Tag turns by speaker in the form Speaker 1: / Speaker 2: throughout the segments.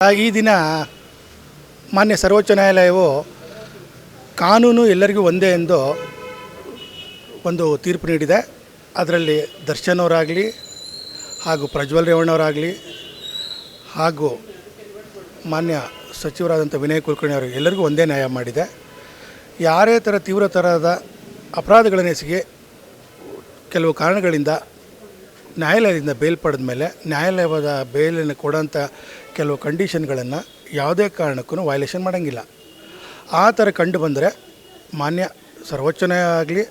Speaker 1: ಈ ದಿನ ಮಾನ್ಯ ಸರ್ವೋಚ್ಚ ನ್ಯಾಯಾಲಯವು ಕಾನೂನು ಎಲ್ಲರಿಗೂ ಒಂದೇ ಎಂದು ಒಂದು ತೀರ್ಪು ನೀಡಿದೆ. ಅದರಲ್ಲಿ ದರ್ಶನ್ ಅವರಾಗಲಿ ಹಾಗೂ ಪ್ರಜ್ವಲ್ ರೇವಣ್ಣವರಾಗಲಿ ಹಾಗೂ ಮಾನ್ಯ ಸಚಿವರಾದಂಥ ವಿನಯ್ ಕುಲಕರ್ಣಿ ಅವರಿಗೆ ಎಲ್ಲರಿಗೂ ಒಂದೇ ನ್ಯಾಯ ಮಾಡಿದೆ. ಯಾರೇ ತೀವ್ರತರದ ಅಪರಾಧಗಳನ್ನೆಸಗಿ ಕೆಲವು ಕಾರಣಗಳಿಂದ ನ್ಯಾಯಾಲಯದಿಂದ ಬೇಲ್ ಪಡೆದ ಮೇಲೆ ನ್ಯಾಯಾಲಯದ ಬೇಲನ್ನು ಕೊಡೋಂಥ ಕೆಲವು ಕಂಡೀಷನ್ಗಳನ್ನು ಯಾವುದೇ ಕಾರಣಕ್ಕೂ ವೈಲೇಷನ್ ಮಾಡೋಂಗಿಲ್ಲ. ಆ ಥರ ಕಂಡು ಬಂದರೆ ಮಾನ್ಯ ಸರ್ವೋಚ್ಚ ನ್ಯಾಯ ಆಗಲಿ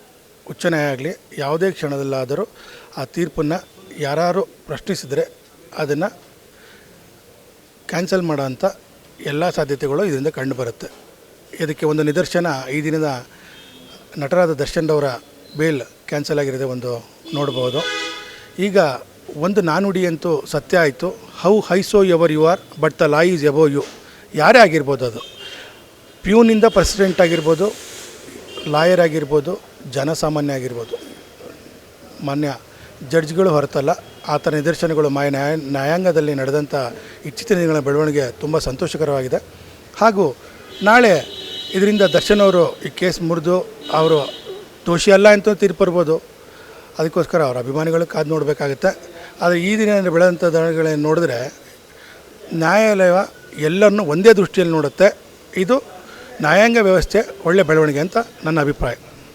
Speaker 1: ಉಚ್ಚ ನ್ಯಾಯ ಆಗಲಿ ಯಾವುದೇ ಕ್ಷಣದಲ್ಲಾದರೂ ಆ ತೀರ್ಪನ್ನು ಯಾರು ಪ್ರಶ್ನಿಸಿದರೆ ಅದನ್ನು ಕ್ಯಾನ್ಸಲ್ ಮಾಡೋಂಥ ಎಲ್ಲ ಸಾಧ್ಯತೆಗಳು ಇದರಿಂದ ಕಂಡುಬರುತ್ತೆ. ಇದಕ್ಕೆ ಒಂದು ನಿದರ್ಶನ ಈ ದಿನದ ನಟರಾದ ದರ್ಶನ್ ಅವರ ಬೇಲ್ ಕ್ಯಾನ್ಸಲ್ ಆಗಿರೋದೇ ಒಂದು ನೋಡ್ಬೋದು. ಈಗ ಒಂದು ನಾನುಡಿ ಅಂತೂ ಸತ್ಯ ಆಯಿತು. How high so ever you are but the law is above you. ಯಾರೇ ಆಗಿರ್ಬೋದು, ಅದು ಪ್ಯೂನಿಂದ ಪ್ರೆಸಿಡೆಂಟ್ ಆಗಿರ್ಬೋದು, ಲಾಯರ್ ಆಗಿರ್ಬೋದು, ಜನಸಾಮಾನ್ಯ ಆಗಿರ್ಬೋದು, ಮಾನ್ಯ ಜಡ್ಜ್ಗಳು ಹೊರತಲ್ಲ. ಆ ಥರ ನಿದರ್ಶನಗಳು ನ್ಯಾಯಾಂಗದಲ್ಲಿ ನಡೆದಂಥ ಇತ್ತೀಚಿನ ದಿನಗಳ ಬೆಳವಣಿಗೆ ತುಂಬ ಸಂತೋಷಕರವಾಗಿದೆ. ಹಾಗೂ ನಾಳೆ ಇದರಿಂದ ದರ್ಶನ್ ಅವರು ಈ ಕೇಸ್ ಮುರಿದು ಅವರು ದೋಷಿ ಅಲ್ಲ ಅಂತ ತೀರ್ಪು ಬರ್ಬೋದು. ಅದಕ್ಕೋಸ್ಕರ ಅವರ ಅಭಿಮಾನಿಗಳು ಕಾದು ನೋಡಬೇಕಾಗುತ್ತೆ. ಆದರೆ ಈ ದಿನ ಬೆಳೆದಂಥ ದಳಗಳನ್ನು ನೋಡಿದ್ರೆ ನ್ಯಾಯಾಲಯ ಎಲ್ಲರನ್ನೂ ಒಂದೇ ದೃಷ್ಟಿಯಲ್ಲಿ ನೋಡುತ್ತೆ. ಇದು ನ್ಯಾಯಾಂಗ ವ್ಯವಸ್ಥೆ ಒಳ್ಳೆಯ ಬೆಳವಣಿಗೆ ಅಂತ ನನ್ನ ಅಭಿಪ್ರಾಯ.